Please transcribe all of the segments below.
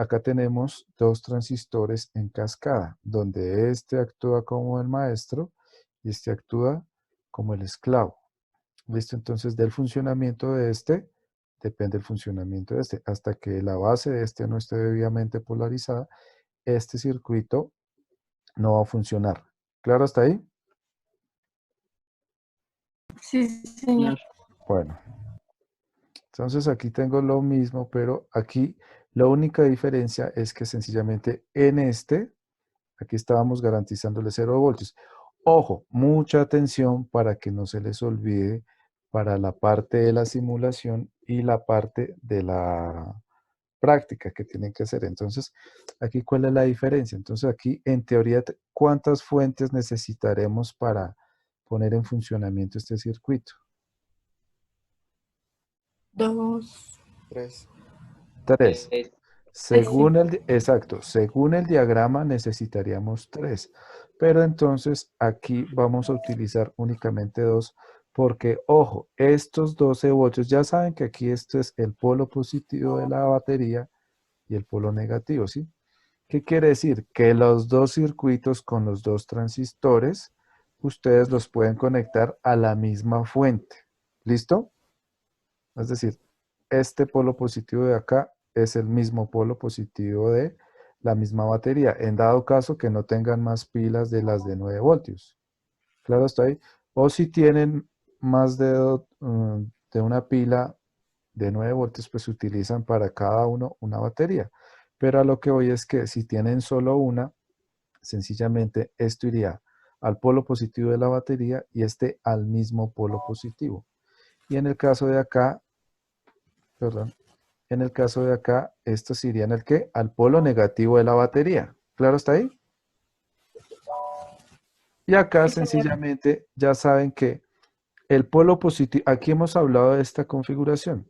acá tenemos dos transistores en cascada, donde este actúa como el maestro y este actúa como el esclavo. ¿Listo? Entonces, del funcionamiento de este, depende el funcionamiento de este. Hasta que la base de este no esté debidamente polarizada, este circuito no va a funcionar. ¿Claro hasta ahí? Sí, señor. Bueno, entonces aquí tengo lo mismo, pero aquí la única diferencia es que sencillamente en este, aquí estábamos garantizándole 0 voltios. Ojo, mucha atención para que no se les olvide para la parte de la simulación y la parte de la práctica que tienen que hacer. Entonces, aquí, ¿cuál es la diferencia? Entonces, aquí, en teoría, ¿cuántas fuentes necesitaremos para poner en funcionamiento este circuito? 2, Tres. 3, sí. Exacto, según el diagrama necesitaríamos tres, pero entonces aquí vamos a utilizar únicamente dos, porque ojo, estos 12 voltios, ya saben que aquí este es el polo positivo de la batería y el polo negativo, ¿sí? ¿Qué quiere decir? Que los dos circuitos con los dos transistores, ustedes los pueden conectar a la misma fuente. ¿Listo? Es decir, este polo positivo de acá es el mismo polo positivo de la misma batería, en dado caso que no tengan más pilas de las de 9 voltios. Claro, está ahí. O si tienen más de una pila de 9 voltios, pues utilizan para cada uno una batería. Pero a lo que voy es que si tienen solo una, sencillamente esto iría al polo positivo de la batería y este al mismo polo positivo. Y en el caso de acá, perdón, en el caso de acá, estos irían al qué? Al polo negativo de la batería. ¿Claro está ahí? Y acá Sí, señor. sencillamente ya saben que el polo positivo, aquí hemos hablado de esta configuración.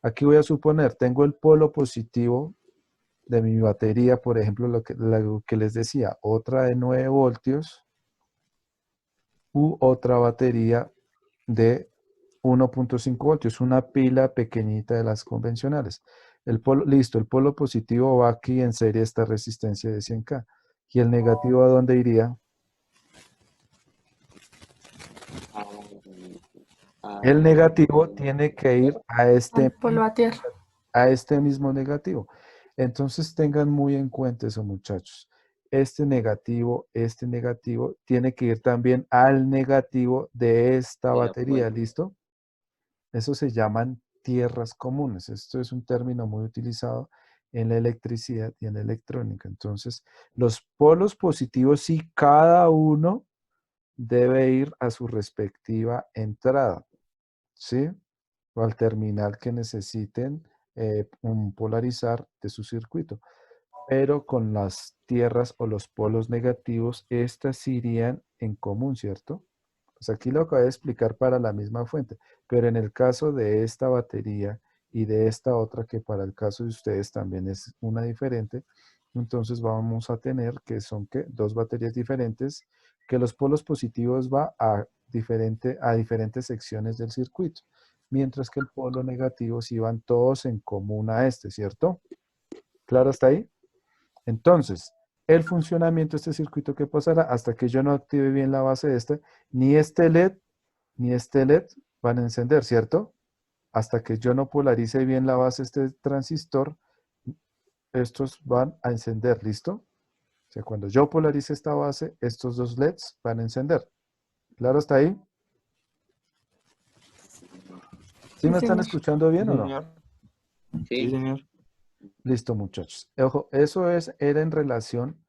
Aquí voy a suponer, tengo el polo positivo de mi batería, por ejemplo, lo que les decía, otra de 9 voltios u otra batería de 1.5 voltios, una pila pequeñita de las convencionales. Listo, el polo positivo va aquí en serie esta resistencia de 100K. ¿Y el negativo a dónde iría? El negativo tiene que ir Al polo a tierra. a este mismo negativo. Entonces tengan muy en cuenta eso, muchachos. Este negativo, tiene que ir también al negativo de esta batería, ¿listo? Eso se llaman tierras comunes. Esto es un término muy utilizado en la electricidad y en la electrónica. Entonces, los polos positivos, sí, cada uno debe ir a su respectiva entrada, ¿sí? O al terminal que necesiten polarizar de su circuito. Pero con las tierras o los polos negativos, estas irían en común, ¿cierto? Pues aquí lo acabo de explicar para la misma fuente, pero en el caso de esta batería y de esta otra, que para el caso de ustedes también es una diferente, entonces vamos a tener que son ¿qué? Dos baterías diferentes, que los polos positivos va a diferentes secciones del circuito, mientras que el polo negativo sí van todos en común a este, ¿cierto? ¿Claro hasta ahí? Entonces, el funcionamiento de este circuito, ¿qué pasará? Hasta que yo no active bien la base de este, ni este LED ni este LED van a encender, ¿cierto? Hasta que yo no polarice bien la base de este transistor, estos van a encender, ¿listo? O sea, cuando yo polarice esta base, estos dos LEDs van a encender. ¿Claro hasta ahí? ¿Sí Sí, me están señor. escuchando bien Sí, o no? señor. Sí, señor. Listo, muchachos. Ojo, era en relación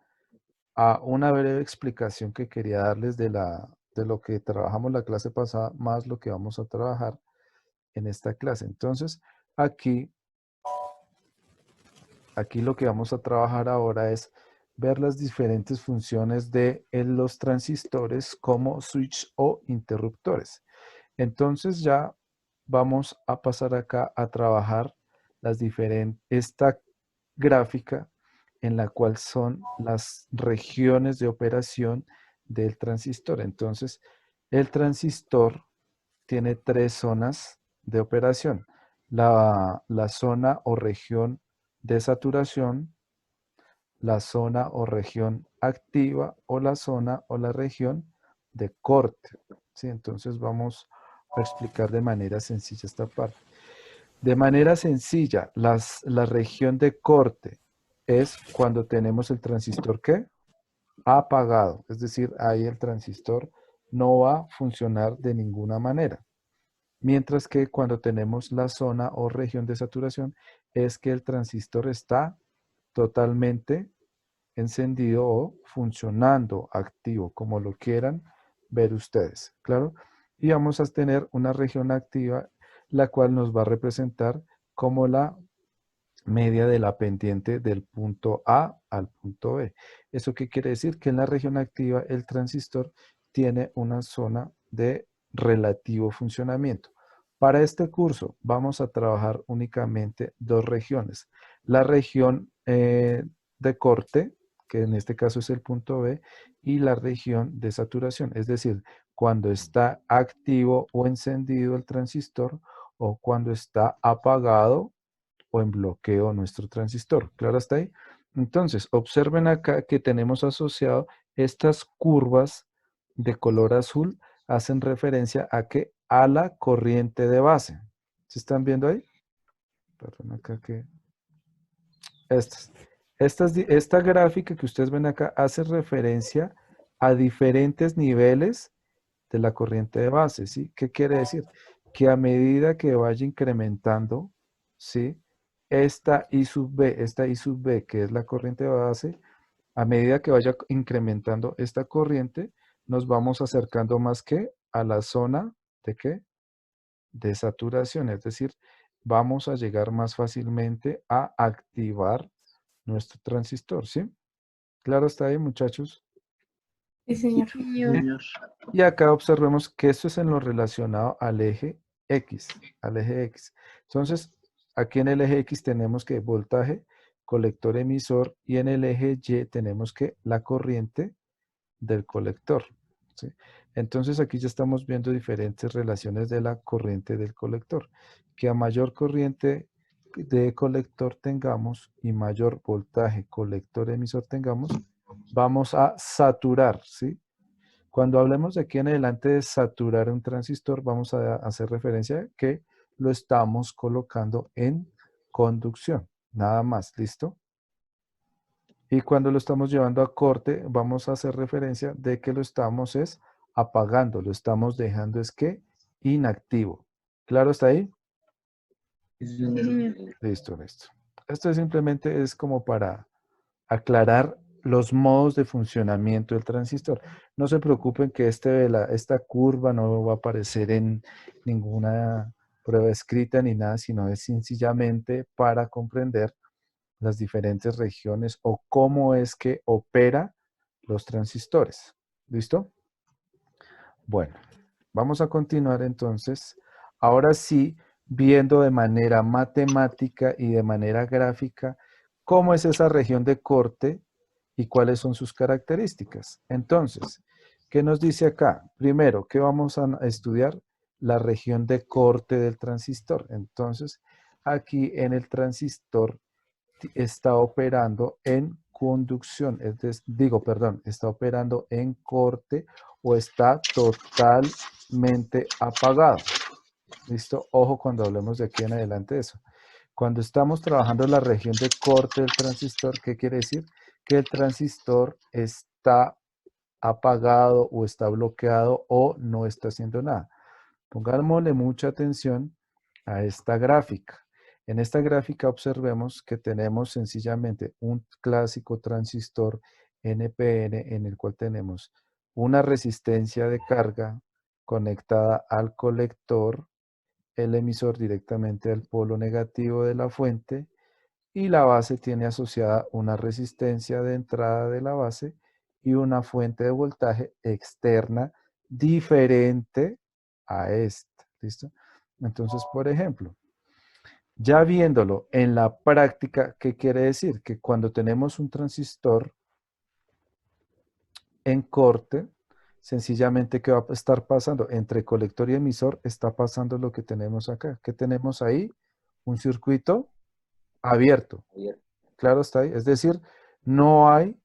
a una breve explicación que quería darles de lo que trabajamos la clase pasada, más lo que vamos a trabajar en esta clase. Entonces, aquí lo que vamos a trabajar ahora es ver las diferentes funciones de los transistores como switch o interruptores. Entonces ya vamos a pasar acá a trabajar esta gráfica en la cual son las regiones de operación del transistor. Entonces, el transistor tiene tres zonas de operación. La zona o región de saturación, la zona o región activa o la zona o la región de corte. ¿Sí? Entonces vamos a explicar de manera sencilla esta parte. De manera sencilla, la región de corte es cuando tenemos el transistor ¿qué? Apagado. Es decir, ahí el transistor no va a funcionar de ninguna manera. Mientras que cuando tenemos la zona o región de saturación es que el transistor está totalmente encendido o funcionando, activo, como lo quieran ver ustedes, ¿claro? Y vamos a tener una región activa, la cual nos va a representar como la media de la pendiente del punto A al punto B. ¿Eso qué quiere decir? Que en la región activa el transistor tiene una zona de relativo funcionamiento. Para este curso vamos a trabajar únicamente dos regiones. La región de corte, que en este caso es el punto B, y la región de saturación, es decir, cuando está activo o encendido el transistor o cuando está apagado o en bloqueo nuestro transistor. ¿Claro hasta ahí? Entonces, observen acá que tenemos asociado estas curvas de color azul, hacen referencia a que a la corriente de base. ¿Se están viendo ahí? Perdón, acá que... Esta gráfica que ustedes ven acá hace referencia a diferentes niveles de la corriente de base, ¿sí? ¿Qué quiere decir? Que a medida que vaya incrementando, ¿sí? Esta I sub B, que es la corriente de base, a medida que vaya incrementando esta corriente, nos vamos acercando más que a la zona de ¿qué? De saturación, es decir, vamos a llegar más fácilmente a activar nuestro transistor, ¿sí? ¿Claro está ahí, muchachos? Sí, señor. Señor. Y acá observemos que esto es en lo relacionado al eje X, al eje X. Entonces, aquí en el eje X tenemos que voltaje, colector emisor, y en el eje Y tenemos que la corriente del colector, ¿sí? Entonces, aquí ya estamos viendo diferentes relaciones de la corriente del colector. Que a mayor corriente de colector tengamos y mayor voltaje colector emisor tengamos, vamos a saturar, ¿sí? Cuando hablemos de aquí en adelante de saturar un transistor, vamos a hacer referencia a que lo estamos colocando en conducción. Nada más, ¿listo? Y cuando lo estamos llevando a corte, vamos a hacer referencia de que lo estamos es apagando, lo estamos dejando es que inactivo. ¿Claro está ahí? Sí, señor. Listo, listo. Esto simplemente es como para aclarar los modos de funcionamiento del transistor. No se preocupen que esta curva no va a aparecer en ninguna prueba escrita ni nada, sino es sencillamente para comprender las diferentes regiones o cómo es que opera los transistores. ¿Listo? Bueno, vamos a continuar entonces. Ahora sí, viendo de manera matemática y de manera gráfica cómo es esa región de corte y cuáles son sus características. Entonces, ¿qué nos dice acá? Primero, ¿qué vamos a estudiar? La región de corte del transistor. Entonces, aquí en el transistor está operando en conducción, está operando en corte o está totalmente apagado. ¿Listo? Ojo cuando hablemos de aquí en adelante de eso. Cuando estamos trabajando en la región de corte del transistor, ¿qué quiere decir? Que el transistor está apagado o está bloqueado o no está haciendo nada. Pongámosle mucha atención a esta gráfica. En esta gráfica observemos que tenemos sencillamente un clásico transistor NPN en el cual tenemos una resistencia de carga conectada al colector, el emisor directamente al polo negativo de la fuente y la base tiene asociada una resistencia de entrada de la base y una fuente de voltaje externa diferente a esta. ¿Listo? Entonces, por ejemplo, ya viéndolo en la práctica, ¿qué quiere decir? Que cuando tenemos un transistor en corte, sencillamente, ¿qué va a estar pasando? Entre colector y emisor está pasando lo que tenemos acá. ¿Qué tenemos ahí? Un circuito abierto. Claro está ahí. Es decir, no hay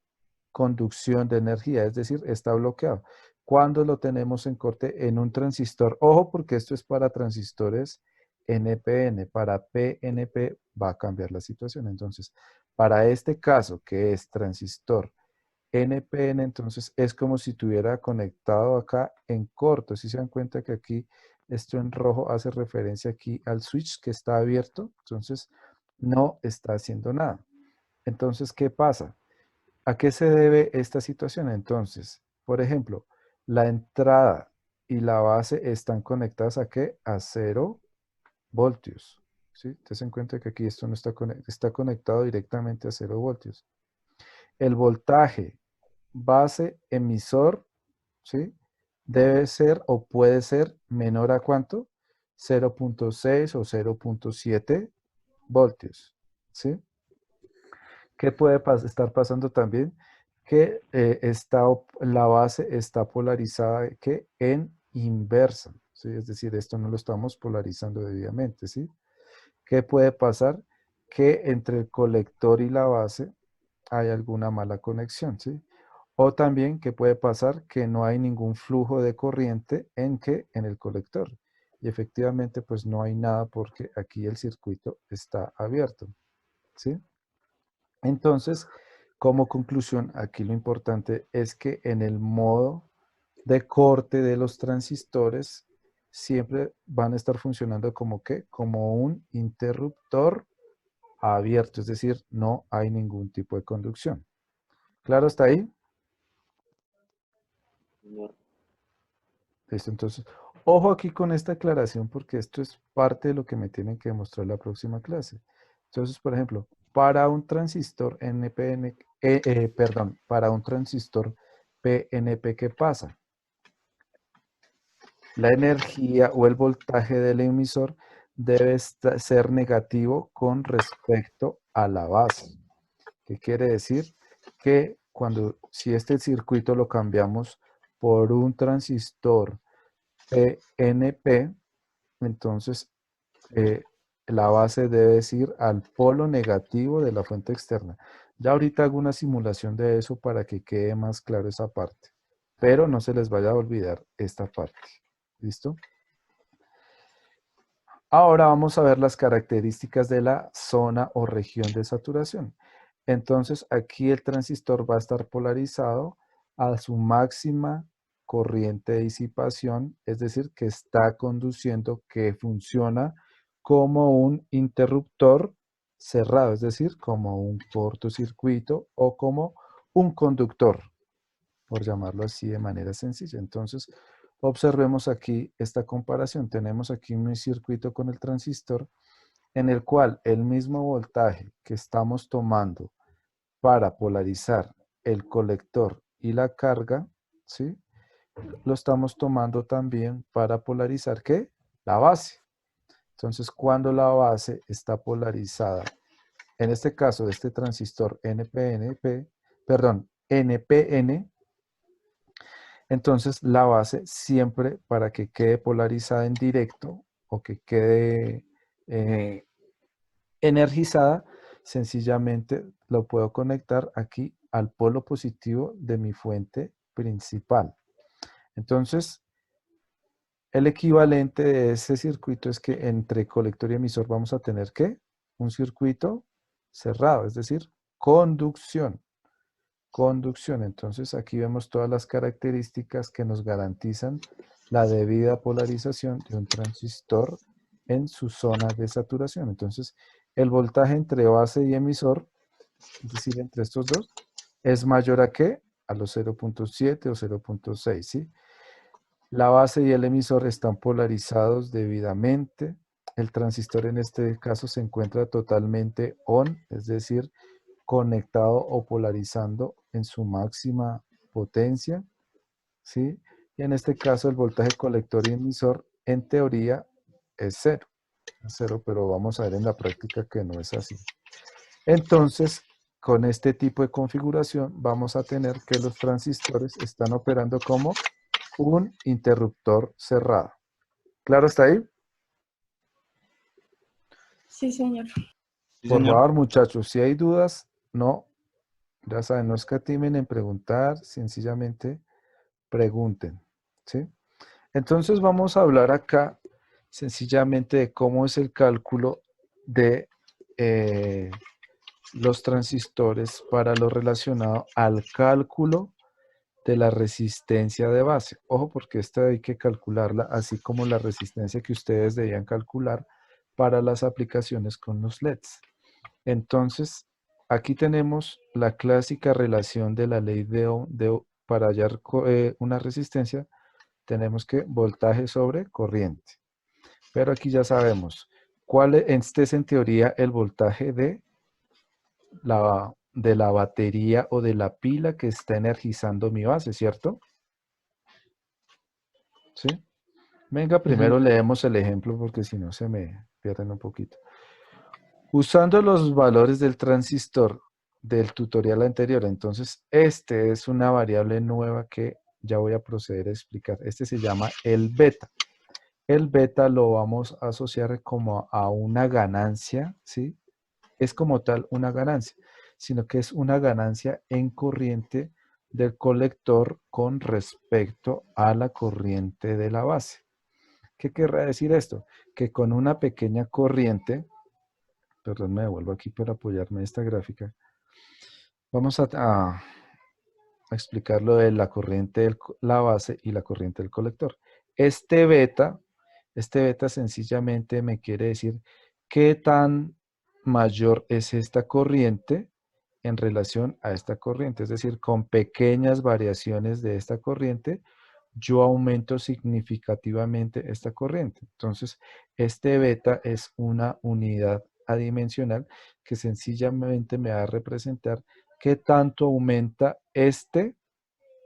conducción de energía, es decir, está bloqueado. Cuando lo tenemos en corte en un transistor, ojo porque esto es para transistores NPN, para PNP va a cambiar la situación. Entonces, para este caso que es transistor NPN, entonces es como si tuviera conectado acá en corto. Si se dan cuenta que aquí esto en rojo hace referencia aquí al switch que está abierto, entonces no está haciendo nada. Entonces, ¿qué pasa? ¿A qué se debe esta situación? Entonces, por ejemplo, la entrada y la base están conectadas ¿a qué? A 0 voltios. ¿Sí? Te das cuenta que aquí esto no está conectado directamente a 0 voltios. El voltaje base emisor, ¿sí? Debe ser o puede ser menor a ¿cuánto? 0.6 o 0.7 voltios, ¿sí? ¿Qué puede estar pasando también? Que la base está polarizada ¿qué? En inversa, ¿sí? Es decir, esto no lo estamos polarizando debidamente, ¿sí? ¿Qué puede pasar? Que entre el colector y la base hay alguna mala conexión, ¿sí? O también que puede pasar que no hay ningún flujo de corriente en el colector. Y efectivamente, pues no hay nada porque aquí el circuito está abierto, ¿sí? Entonces, como conclusión, aquí lo importante es que en el modo de corte de los transistores siempre van a estar funcionando como ¿qué? Como un interruptor abierto, es decir, no hay ningún tipo de conducción. ¿Claro hasta ahí? Señor. Listo, entonces, ojo aquí con esta aclaración porque esto es parte de lo que me tienen que demostrar la próxima clase. Entonces, por ejemplo, para un transistor NPN, perdón, para un transistor PNP, ¿qué pasa? La energía o el voltaje del emisor debe ser negativo con respecto a la base. ¿Qué quiere decir? Que si este circuito lo cambiamos por un transistor PNP, entonces la base debe ir al polo negativo de la fuente externa. Ya ahorita hago una simulación de eso para que quede más claro esa parte, pero no se les vaya a olvidar esta parte. ¿Listo? Ahora vamos a ver las características de la zona o región de saturación. Entonces aquí el transistor va a estar polarizado a su máxima corriente de disipación, es decir, que está conduciendo, que funciona como un interruptor cerrado, es decir, como un cortocircuito o como un conductor, por llamarlo así de manera sencilla. Entonces, observemos aquí esta comparación. Tenemos aquí un circuito con el transistor en el cual el mismo voltaje que estamos tomando para polarizar el colector y la carga, ¿sí? Lo estamos tomando también para polarizar, ¿qué? La base. Entonces, cuando la base está polarizada, en este caso de este transistor NPN, entonces la base siempre para que quede polarizada en directo o que quede energizada, sencillamente lo puedo conectar aquí al polo positivo de mi fuente principal. Entonces, el equivalente de ese circuito es que entre colector y emisor vamos a tener ¿qué? Un circuito cerrado, es decir, conducción. Conducción. Entonces, aquí vemos todas las características que nos garantizan la debida polarización de un transistor en su zona de saturación. Entonces, el voltaje entre base y emisor, es decir, entre estos dos, es mayor a ¿qué? A los 0.7 o 0.6, ¿sí? La base y el emisor están polarizados debidamente. El transistor en este caso se encuentra totalmente on, es decir, conectado o polarizando en su máxima potencia, ¿sí? Y en este caso el voltaje colector y emisor en teoría es cero, pero vamos a ver en la práctica que no es así. Entonces, con este tipo de configuración vamos a tener que los transistores están operando como un interruptor cerrado. ¿Claro está ahí? Sí, señor. Sí, Por señor. favor, muchachos, si hay dudas, no Ya saben, no escatimen en preguntar, sencillamente pregunten, ¿sí? Entonces vamos a hablar acá sencillamente de cómo es el cálculo de los transistores para lo relacionado al cálculo de la resistencia de base. Ojo, porque esta hay que calcularla, así como la resistencia que ustedes debían calcular para las aplicaciones con los LEDs. Entonces, aquí tenemos la clásica relación de la ley de Ohm, para hallar una resistencia, tenemos que voltaje sobre corriente. Pero aquí ya sabemos cuál este es en teoría el voltaje de la batería o de la pila que está energizando mi base, ¿cierto? ¿Sí? Venga, primero leemos el ejemplo porque si no se me pierden un poquito. Usando los valores del transistor del tutorial anterior, entonces este es una variable nueva que ya voy a proceder a explicar. Este se llama el beta. El beta lo vamos a asociar como a una ganancia, ¿sí? Es como tal una ganancia, sino que es una ganancia en corriente del colector con respecto a la corriente de la base. ¿Qué querrá decir esto? Que con una pequeña corriente, perdón, me devuelvo aquí para apoyarme en esta gráfica, vamos a explicar lo de la corriente de la base y la corriente del colector. Este beta sencillamente me quiere decir qué tan mayor es esta corriente en relación a esta corriente. Es decir, con pequeñas variaciones de esta corriente, yo aumento significativamente esta corriente. Entonces, este beta es una unidad adimensional que sencillamente me va a representar qué tanto aumenta este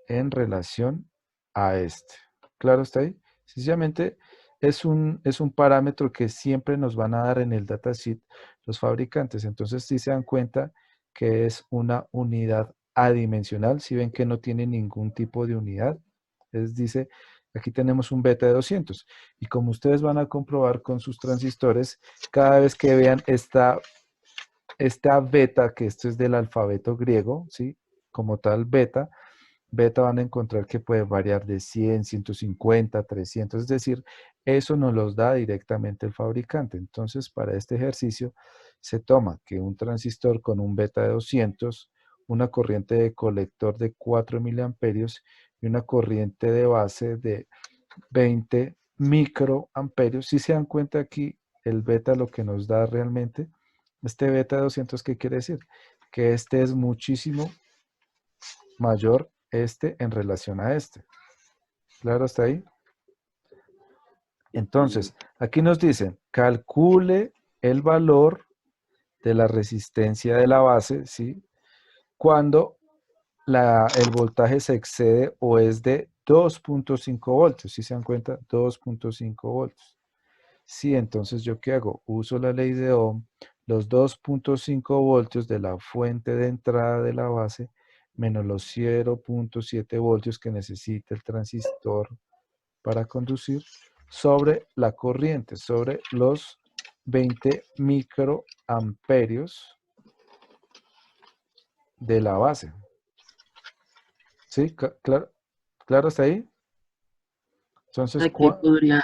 en relación a este. ¿Claro está ahí? Sencillamente es un parámetro que siempre nos van a dar en el datasheet los fabricantes. Entonces, si se dan cuenta que es una unidad adimensional, si ven que no tiene ningún tipo de unidad, dice, aquí tenemos un beta de 200. Y como ustedes van a comprobar con sus transistores, cada vez que vean esta beta, que esto es del alfabeto griego, ¿sí? Como tal beta van a encontrar que puede variar de 100, 150, 300, es decir, eso nos los da directamente el fabricante. Entonces, para este ejercicio se toma que un transistor con un beta de 200, una corriente de colector de 4 miliamperios y una corriente de base de 20 microamperios. Si se dan cuenta aquí, el beta lo que nos da realmente, este beta de 200, ¿qué quiere decir? Que este es muchísimo mayor en relación a este. ¿Claro hasta ahí? Entonces, aquí nos dicen, calcule el valor de la resistencia de la base, ¿sí? Cuando el voltaje se excede o es de 2.5 voltios. ¿Sí se dan cuenta? 2.5 voltios. Sí, entonces, ¿yo qué hago? Uso la ley de Ohm, los 2.5 voltios de la fuente de entrada de la base menos los 0.7 voltios que necesita el transistor para conducir sobre la corriente, sobre los 20 microamperios de la base. ¿Sí? ¿Claro? ¿Claro hasta ahí? Entonces, Aquí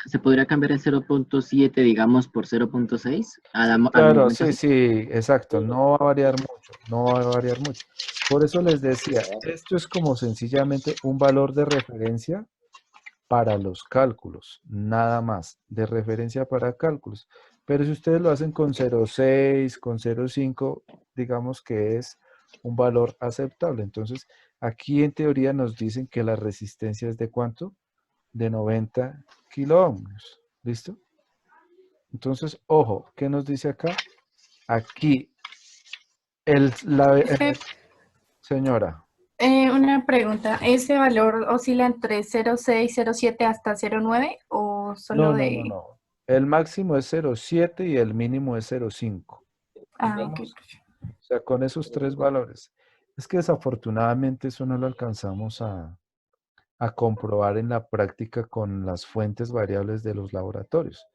se podría cambiar el 0.7, digamos, por 0.6 al claro, momento. sí, sí, exacto. No va a variar mucho, no va a variar mucho. Por eso les decía, esto es como sencillamente un valor de referencia para los cálculos, nada más, de referencia para cálculos. Pero si ustedes lo hacen con 0.6, con 0.5, digamos que es un valor aceptable. Entonces, aquí en teoría nos dicen que la resistencia es de ¿cuánto? De 90 kiloohmios. ¿Listo? Entonces, ojo, ¿qué nos dice acá? Aquí, Profe, señora. una pregunta. ¿Ese valor oscila entre 0,6, 0,7 hasta 0,9 o No, solo no, no, de... no. El máximo es 0.7 y el mínimo es 0.5. Ah, ok. O sea, con esos tres valores. Es que desafortunadamente eso no lo alcanzamos a comprobar en la práctica con las fuentes variables de los laboratorios.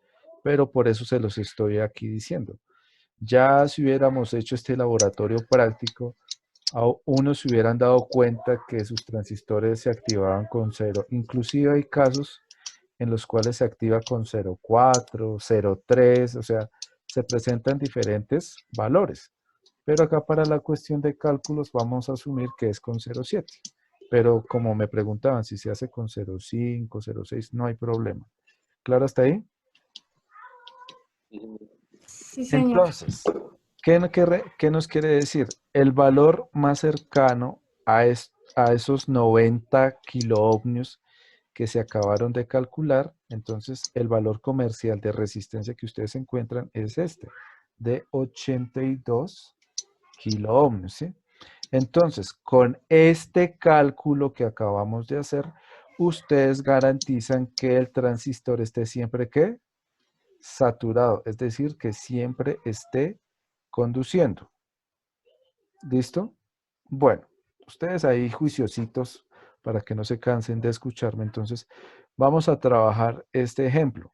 Pero por eso se los estoy aquí diciendo. Ya si hubiéramos hecho este laboratorio práctico, unos se hubieran dado cuenta que sus transistores se activaban con 0. Inclusive hay casos en los cuales se activa con 0,4, 0,3, o sea, se presentan diferentes valores. Pero acá para la cuestión de cálculos vamos a asumir que es con 0,7. Pero como me preguntaban si se hace con 0,5, 0,6, no hay problema. ¿Claro hasta ahí? Sí, señor. Entonces, ¿qué nos quiere decir? El valor más cercano a esos 90 kiloohmios que se acabaron de calcular, entonces el valor comercial de resistencia que ustedes encuentran es este, de 82 kiloohmios, ¿sí? Entonces, con este cálculo que acabamos de hacer, ustedes garantizan que el transistor esté siempre, ¿qué? Saturado, es decir, que siempre esté conduciendo. ¿Listo? Bueno, ustedes ahí juiciositos para que no se cansen de escucharme. Entonces, vamos a trabajar este ejemplo.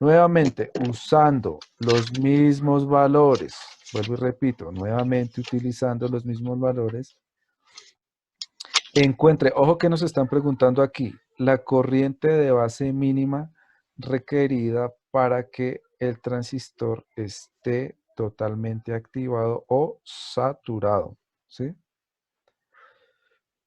Nuevamente, usando los mismos valores, vuelvo y repito, nuevamente utilizando los mismos valores, encuentre, ojo que nos están preguntando aquí, la corriente de base mínima requerida para que el transistor esté totalmente activado o saturado, ¿sí?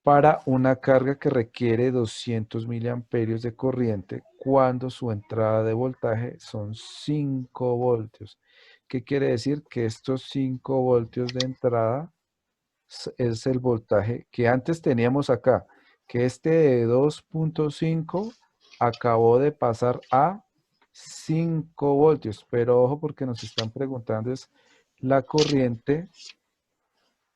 Para una carga que requiere 200 miliamperios de corriente cuando su entrada de voltaje son 5 voltios. ¿Qué quiere decir? Que estos 5 voltios de entrada es el voltaje que antes teníamos acá, que este de 2,5 acabó de pasar a 5 voltios, pero ojo porque nos están preguntando es la corriente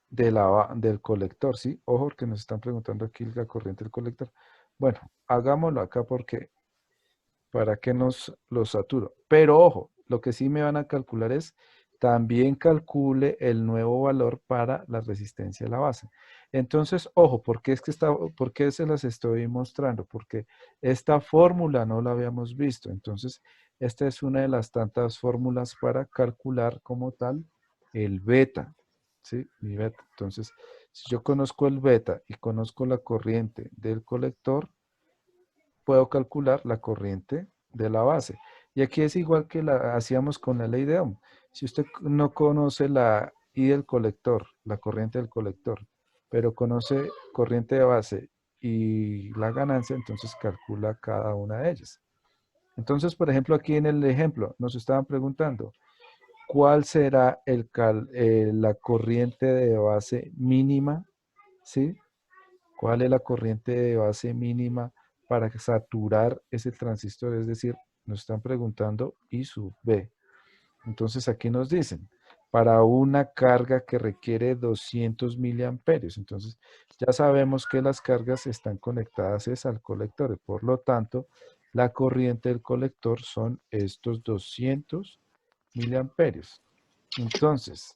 del colector, ¿sí? Ojo que nos están preguntando aquí la corriente del colector. Bueno, hagámoslo acá porque para que nos lo saturo. Pero ojo, lo que sí me van a calcular es, también calcule el nuevo valor para la resistencia a la base. Entonces, ojo, ¿por qué se las estoy mostrando? Porque esta fórmula no la habíamos visto. Entonces, esta es una de las tantas fórmulas para calcular como tal el beta. ¿Sí? Mi beta. Entonces, si yo conozco el beta y conozco la corriente del colector, puedo calcular la corriente de la base. Y aquí es igual que la hacíamos con la ley de Ohm. Si usted no conoce la I del colector, la corriente del colector, pero conoce corriente de base y la ganancia, entonces calcula cada una de ellas. Entonces, por ejemplo, aquí en el ejemplo nos estaban preguntando, ¿cuál será la corriente de base mínima? ¿Sí? ¿Cuál es la corriente de base mínima para saturar ese transistor? Es decir, nos están preguntando I sub B. Entonces aquí nos dicen, para una carga que requiere 200 miliamperios. Entonces ya sabemos que las cargas están conectadas es al colector. Por lo tanto, la corriente del colector son estos 200 miliamperios. Entonces,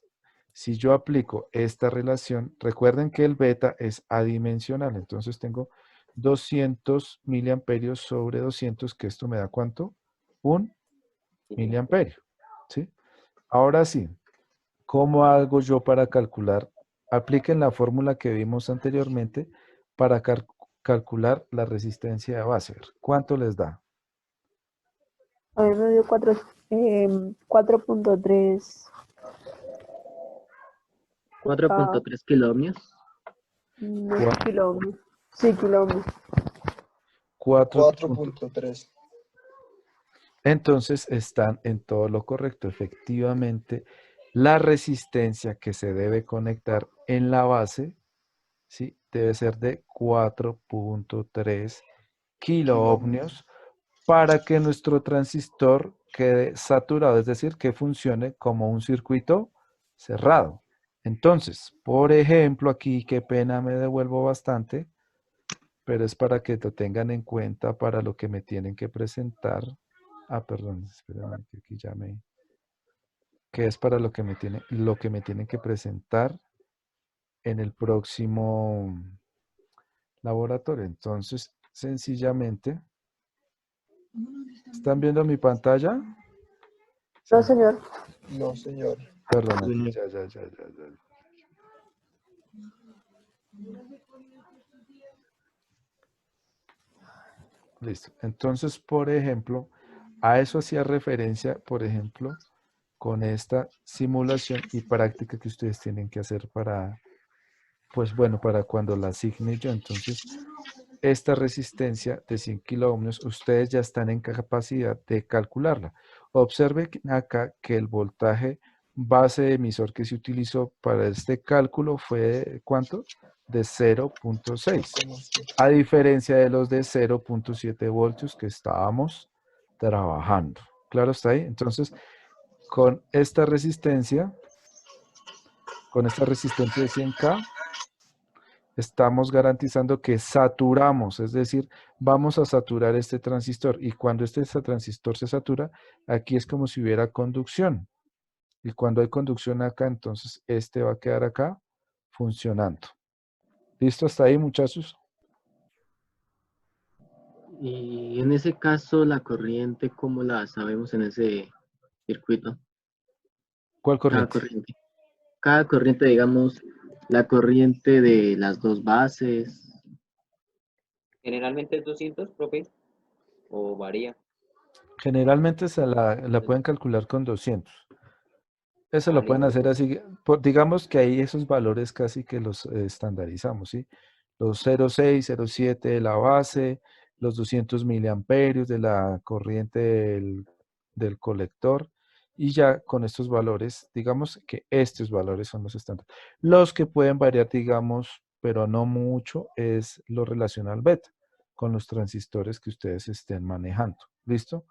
si yo aplico esta relación, recuerden que el beta es adimensional, entonces tengo 200 miliamperios sobre 200, que esto me da ¿cuánto? Un miliamperio, ¿sí? Ahora sí, ¿cómo hago yo para calcular? Apliquen la fórmula que vimos anteriormente para calcular la resistencia de base. ¿Cuánto les da? A mí me dio 4.3 4.3 kiloohmios. kilómetros. Sí, kilómetros. 4.3. Entonces están en todo lo correcto. Efectivamente, la resistencia que se debe conectar en la base, ¿sí? Debe ser de 4.3 kiloohmios para que nuestro transistor quede saturado, es decir, que funcione como un circuito cerrado. Entonces, por ejemplo, aquí, qué pena, me devuelvo bastante, pero es para que lo tengan en cuenta para lo que me tienen que presentar. Ah, perdón, espérame, que aquí ya me... Que es para lo que me tienen que presentar en el próximo laboratorio. Entonces, sencillamente, ¿están viendo mi pantalla? No, señor. No, señor. Perdón, aquí, ya. Listo. Entonces, por ejemplo, a eso hacía referencia, por ejemplo, con esta simulación y práctica que ustedes tienen que hacer para, pues bueno, para cuando la asigne yo. Entonces, esta resistencia de 100 kiloohmios, ustedes ya están en capacidad de calcularla. Observe acá que el voltaje base de emisor que se utilizó para este cálculo fue, ¿cuánto? De 0.6, a diferencia de los de 0.7 voltios que estábamos trabajando. ¿Claro está ahí? Entonces, con esta resistencia de 100K, estamos garantizando que saturamos, es decir, vamos a saturar este transistor. Y cuando este transistor se satura, aquí es como si hubiera conducción. Y cuando hay conducción acá, entonces este va a quedar acá funcionando. ¿Listo hasta ahí, muchachos? Y en ese caso, la corriente, ¿cómo la sabemos en ese circuito? ¿Cuál Cada corriente? corriente. Cada corriente, digamos, la corriente de las dos bases. Generalmente es 200, profe, o varía. Generalmente se la pueden calcular con 200. Eso lo pueden Listo. hacer así. Digamos que ahí esos valores casi que los estandarizamos, ¿sí? Los 0,6, 0,7 de la base, los 200 miliamperios de la corriente del colector, y ya con estos valores, digamos que estos valores son los estándares. Los que pueden variar, digamos, pero no mucho, es lo relacionado al beta, con los transistores que ustedes estén manejando. ¿Listo?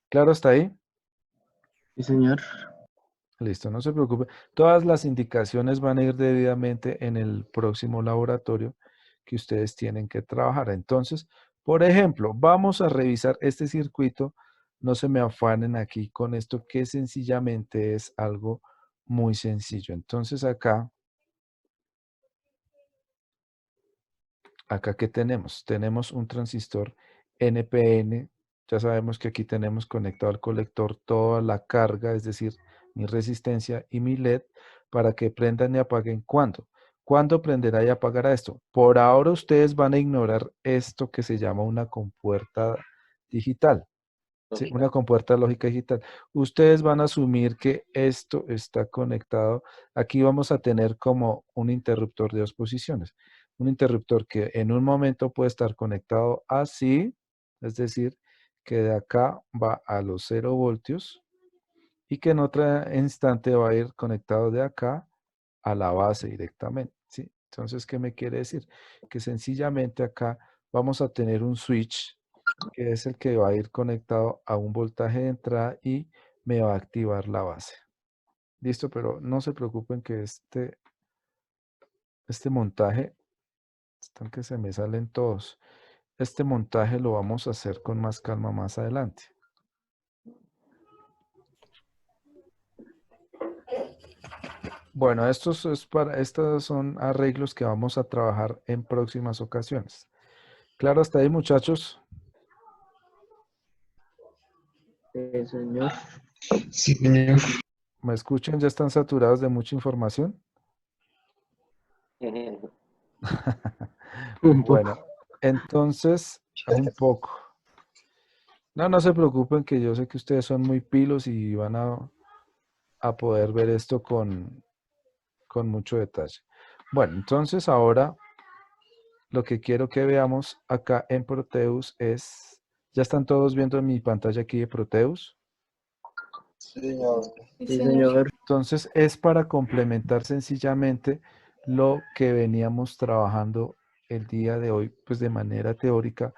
¿Claro hasta ahí? Sí, señor. Listo, no se preocupe. Todas las indicaciones van a ir debidamente en el próximo laboratorio que ustedes tienen que trabajar. Entonces, por ejemplo, vamos a revisar este circuito. No se me afanen aquí con esto, que sencillamente es algo muy sencillo. Entonces, acá ¿qué tenemos? Tenemos un transistor NPN. Ya sabemos que aquí tenemos conectado al colector toda la carga, es decir, mi resistencia y mi LED, para que prendan y apaguen. ¿Cuándo? ¿Cuándo prenderá y apagará esto? Por ahora ustedes van a ignorar esto que se llama una compuerta digital. Sí, Lógica. una compuerta lógica digital. Ustedes van a asumir que esto está conectado. Aquí vamos a tener como un interruptor de dos posiciones. Un interruptor que en un momento puede estar conectado así, es decir, que de acá va a los 0 voltios, y que en otro instante va a ir conectado de acá a la base directamente, ¿sí? Entonces, ¿qué me quiere decir? Que sencillamente acá vamos a tener un switch que es el que va a ir conectado a un voltaje de entrada y me va a activar la base. Listo, pero no se preocupen que este montaje, están que se me salen todos. Este montaje lo vamos a hacer con más calma más adelante. Bueno, estos son arreglos que vamos a trabajar en próximas ocasiones. Claro, hasta ahí, muchachos. Señor. Sí, señor. ¿Me escuchan? ¿Ya están saturados de mucha información? Un Bueno, poco. entonces, un poco. No, no se preocupen, que yo sé que ustedes son muy pilos y van a poder ver esto con mucho detalle. Bueno, entonces ahora lo que quiero que veamos acá en Proteus es, ¿ya están todos viendo mi pantalla aquí de Proteus? Sí, señor. Sí, Sí, señor. señor. Entonces es para complementar sencillamente lo que veníamos trabajando el día de hoy, pues de manera teórica,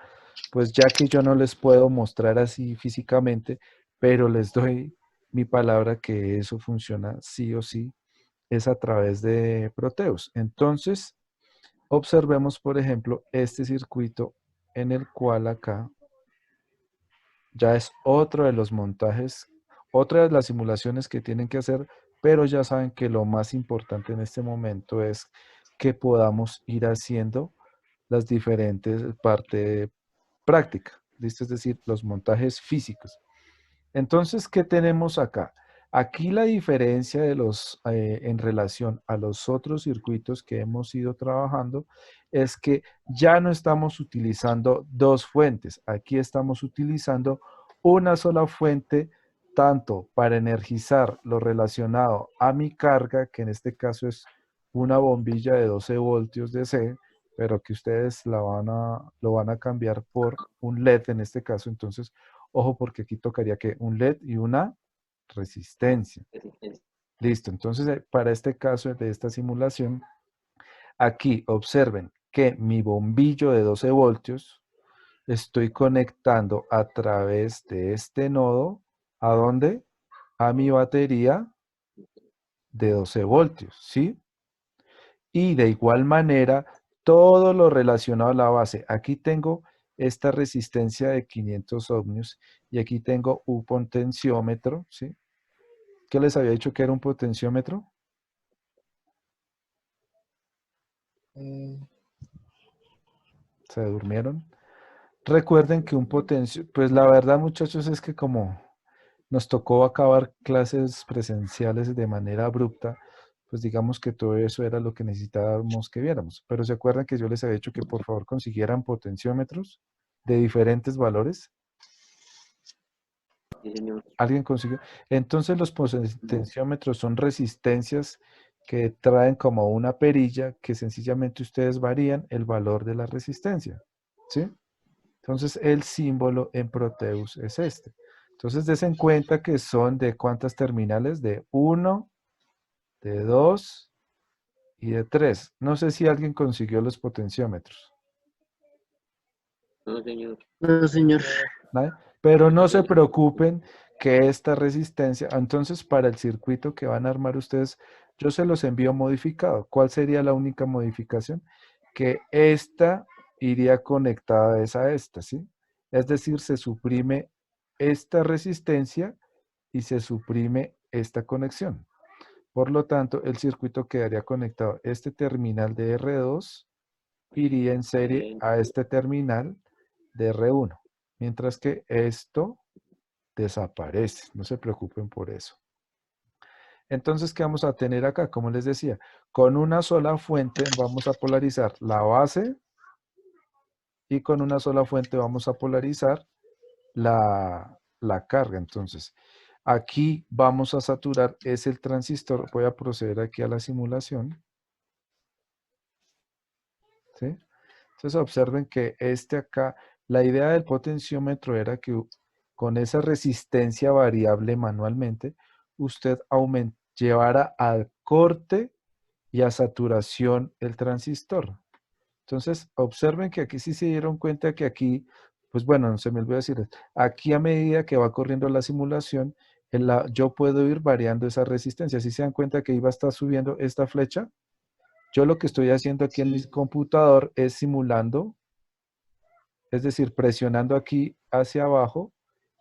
pues ya que yo no les puedo mostrar así físicamente, pero les doy mi palabra que eso funciona sí o sí, es a través de Proteus. Entonces, observemos, por ejemplo, este circuito en el cual acá ya es otro de los montajes, otra de las simulaciones que tienen que hacer, pero ya saben que lo más importante en este momento es que podamos ir haciendo las diferentes partes práctica, ¿listo? Es decir, los montajes físicos. Entonces, ¿qué tenemos acá? Aquí la diferencia de en relación a los otros circuitos que hemos ido trabajando es que ya no estamos utilizando dos fuentes. Aquí estamos utilizando una sola fuente tanto para energizar lo relacionado a mi carga, que en este caso es una bombilla de 12 voltios DC, pero que ustedes lo van a cambiar por un LED en este caso. Entonces, ojo, porque aquí tocaría que un LED y una resistencia. Resistencia. Listo, entonces para este caso de esta simulación, aquí observen que mi bombillo de 12 voltios estoy conectando a través de este nodo, ¿a dónde? A mi batería de 12 voltios, ¿sí? Y de igual manera, todo lo relacionado a la base. Aquí tengo esta resistencia de 500 ohmios y aquí tengo un potenciómetro, ¿sí? ¿Qué les había dicho que era un potenciómetro? ¿Se durmieron? Recuerden que un potencio, pues la verdad muchachos es que como nos tocó acabar clases presenciales de manera abrupta, pues digamos que todo eso era lo que necesitábamos que viéramos. Pero ¿se acuerdan que yo les había dicho que por favor consiguieran potenciómetros de diferentes valores? Sí, señor. ¿Alguien consiguió? Entonces los potenciómetros son resistencias que traen como una perilla que sencillamente ustedes varían el valor de la resistencia, ¿sí? Entonces el símbolo en Proteus es este. Entonces des en cuenta que son de cuántas terminales, de 1, de 2 y de 3. No sé si alguien consiguió los potenciómetros, No, señor. No, señor. ¿vale? Pero no se preocupen que esta resistencia, entonces para el circuito que van a armar ustedes, yo se los envío modificado. ¿Cuál sería la única modificación? Que esta iría conectada a esta, ¿sí? Es decir, se suprime esta resistencia y se suprime esta conexión. Por lo tanto, el circuito quedaría conectado. Este terminal de R2 iría en serie a este terminal de R1, mientras que esto desaparece. No se preocupen por eso. Entonces, ¿qué vamos a tener acá? Como les decía, con una sola fuente vamos a polarizar la base y con una sola fuente vamos a polarizar la carga. Entonces, aquí vamos a saturar, es el transistor. Voy a proceder aquí a la simulación. ¿Sí? Entonces observen que acá, la idea del potenciómetro era que con esa resistencia variable manualmente, usted llevara al corte y a saturación el transistor. Entonces observen que aquí sí se dieron cuenta que aquí, pues bueno, se me olvidó decirles, aquí a medida que va corriendo la simulación, yo puedo ir variando esa resistencia. Si se dan cuenta que iba a estar subiendo esta flecha, yo lo que estoy haciendo aquí en mi computador es simulando, es decir, presionando aquí hacia abajo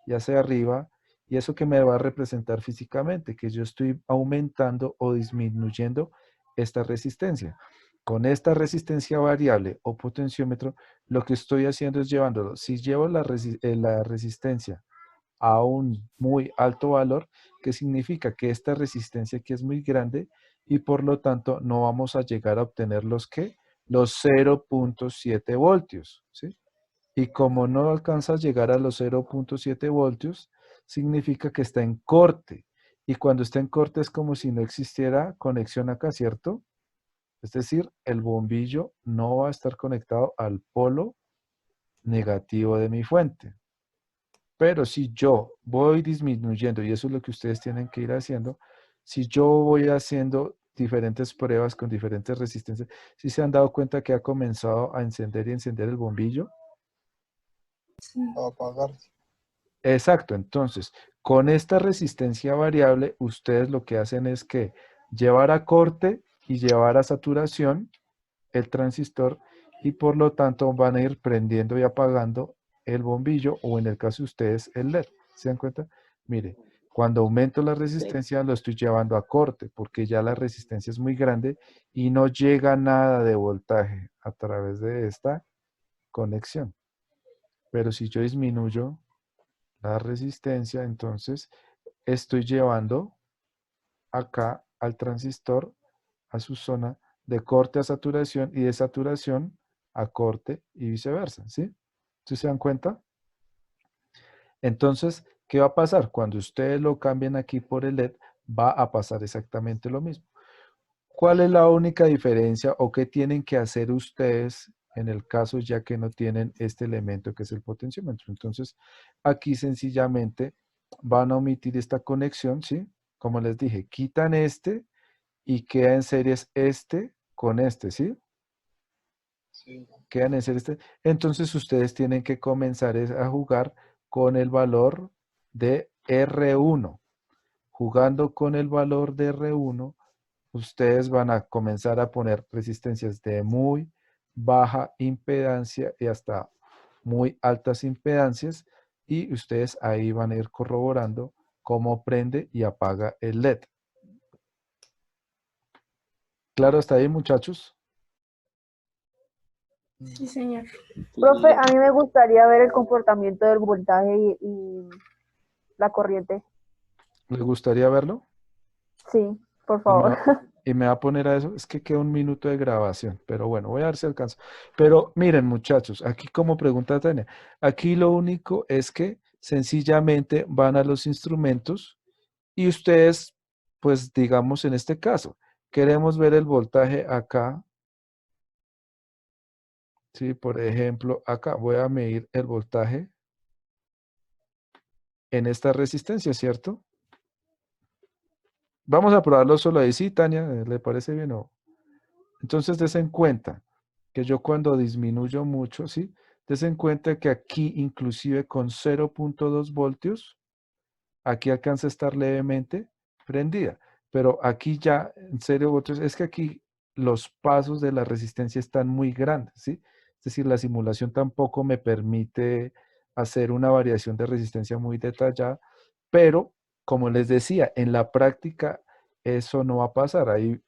y hacia arriba, y eso que me va a representar físicamente, que yo estoy aumentando o disminuyendo esta resistencia. Con esta resistencia variable o potenciómetro, lo que estoy haciendo es llevándolo. Si llevo la resistencia a un muy alto valor, que significa que esta resistencia aquí es muy grande y por lo tanto no vamos a llegar a obtener los 0.7 voltios, ¿sí? Y como no alcanza a llegar a los 0.7 voltios, significa que está en corte. Y cuando está en corte es como si no existiera conexión acá, ¿cierto? Es decir, el bombillo no va a estar conectado al polo negativo de mi fuente. Pero si yo voy disminuyendo, y eso es lo que ustedes tienen que ir haciendo, si yo voy haciendo diferentes pruebas con diferentes resistencias, si se han dado cuenta que ha comenzado a encender y encender el bombillo. Sí. A apagarse. Exacto, entonces, con esta resistencia variable, ustedes lo que hacen es que llevar a corte y llevar a saturación el transistor y por lo tanto van a ir prendiendo y apagando el bombillo o en el caso de ustedes el LED. ¿Se dan cuenta? Mire, cuando aumento la resistencia lo estoy llevando a corte porque ya la resistencia es muy grande y no llega nada de voltaje a través de esta conexión. Pero si yo disminuyo la resistencia, entonces estoy llevando acá al transistor, a su zona de corte a saturación y de saturación a corte y viceversa, ¿sí? ¿Sí se dan cuenta? Entonces, ¿qué va a pasar? Cuando ustedes lo cambien aquí por el LED, va a pasar exactamente lo mismo. ¿Cuál es la única diferencia o qué tienen que hacer ustedes en el caso ya que no tienen este elemento que es el potenciómetro? Entonces, aquí sencillamente van a omitir esta conexión, ¿sí? Como les dije, quitan este y queda en series este con este, ¿sí? Sí. Quedan en series este. Entonces, ustedes tienen que comenzar a jugar con el valor de R1. Jugando con el valor de R1, ustedes van a comenzar a poner resistencias de muy baja impedancia y hasta muy altas impedancias y ustedes ahí van a ir corroborando cómo prende y apaga el LED. ¿Claro hasta ahí, muchachos? Sí, señor. Profe, a mí me gustaría ver el comportamiento del voltaje y la corriente. ¿Les gustaría verlo? Sí, por Y me favor. va, y me va a poner a eso. Es que queda un minuto de grabación, pero bueno, voy a ver si alcanzo. Pero miren, muchachos, aquí como pregunta Tania, aquí lo único es que sencillamente van a los instrumentos y ustedes, pues digamos en este caso, queremos ver el voltaje acá. Sí, por ejemplo, acá voy a medir el voltaje en esta resistencia, ¿cierto? Vamos a probarlo solo ahí, sí, Tania, ¿le parece bien o? Entonces, des en cuenta que yo cuando disminuyo mucho, ¿sí? Des en cuenta que aquí, inclusive con 0.2 voltios, aquí alcanza a estar levemente prendida. Pero aquí ya, en 0 voltios, es que aquí los pasos de la resistencia están muy grandes, ¿sí? Es decir, la simulación tampoco me permite hacer una variación de resistencia muy detallada, pero como les decía, en la práctica eso no va a pasar. Ahí